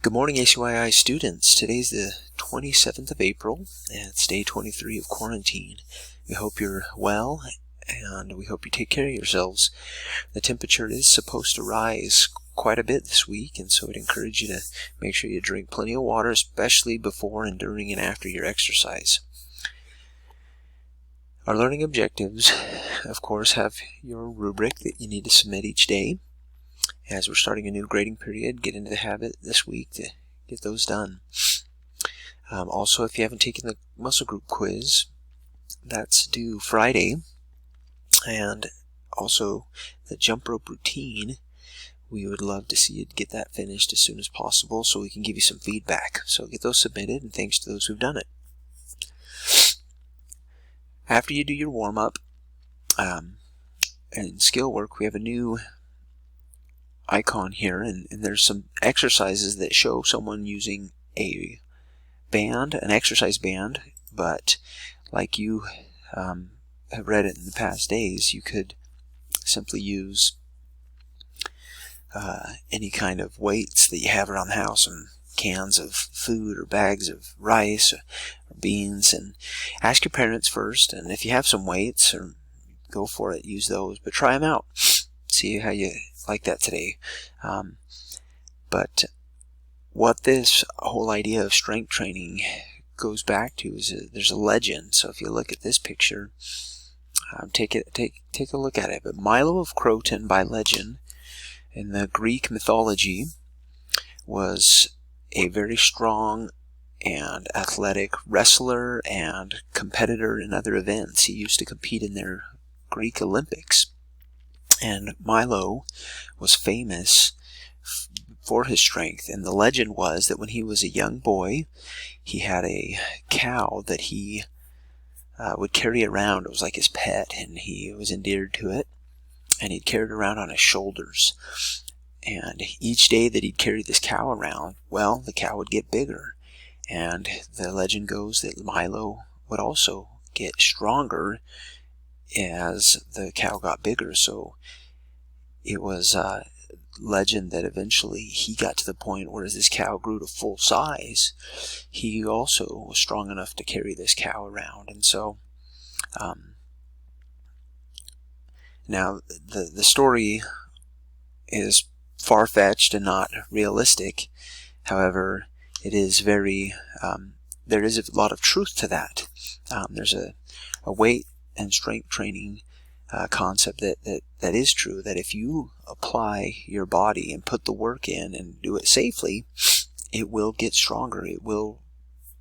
Good morning, ACYI students. Today's the 27th of April, and it's day 23 of quarantine. We hope you're well, and we hope you take care of yourselves. The temperature is supposed to rise quite a bit this week, and so I'd encourage you to make sure you drink plenty of water, especially before and during and after your exercise. Our learning objectives, of course, have your rubric that you need to submit each day. As we're starting a new grading period, get into the habit this week to get those done. Also, if you haven't taken the muscle group quiz, that's due Friday. And also the jump rope routine, we would love to see you get that finished as soon as possible so we can give you some feedback. So get those submitted, and thanks to those who've done it. After you do your warm-up and skill work, we have a new icon here, and there's some exercises that show someone using a band, an exercise band, but like you have read it in the past days, you could simply use any kind of weights that you have around the house, and cans of food or bags of rice or beans, and ask your parents first, and if you have some weights, or go for it, use those, but try them out. See how you like that today. But what this whole idea of strength training goes back to is there's a legend. So if you look at this picture, take a look at it. But Milo of Croton, by legend, in the Greek mythology, was a very strong and athletic wrestler and competitor in other events. He used to compete in their Greek Olympics. And Milo was famous for his strength, and the legend was that when he was a young boy, he had a cow that he would carry around. It was like his pet, and he was endeared to it, and he'd carry it around on his shoulders. And each day that he'd carry this cow around, well, the cow would get bigger, and the legend goes that Milo would also get stronger as the cow got bigger. So it was a legend that eventually he got to the point where as this cow grew to full size, he also was strong enough to carry this cow around. And so now the story is far-fetched and not realistic. However, it is very there is a lot of truth to that. There's a weight and strength training concept that is true, that if you apply your body and put the work in and do it safely, it will get stronger, it will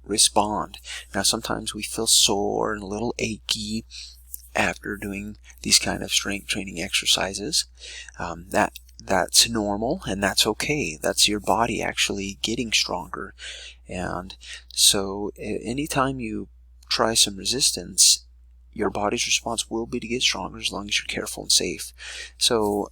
respond. Now sometimes we feel sore and a little achy after doing these kind of strength training exercises. That's normal, and that's okay. That's your body actually getting stronger. And so anytime you try some resistance, your body's response will be to get stronger as long as you're careful and safe. So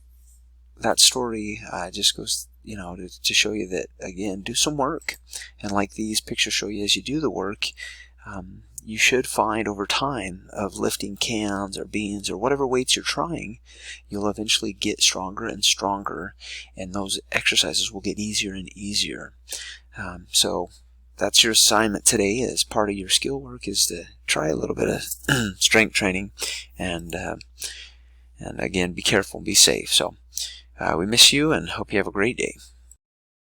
that story just goes, to show you that, again, do some work. And like these pictures show you, as you do the work, you should find over time of lifting cans or beans or whatever weights you're trying, you'll eventually get stronger and stronger, and those exercises will get easier and easier. So that's your assignment today as part of your skill work, is to try a little bit of strength training, and again, be careful and be safe. So we miss you and hope you have a great day.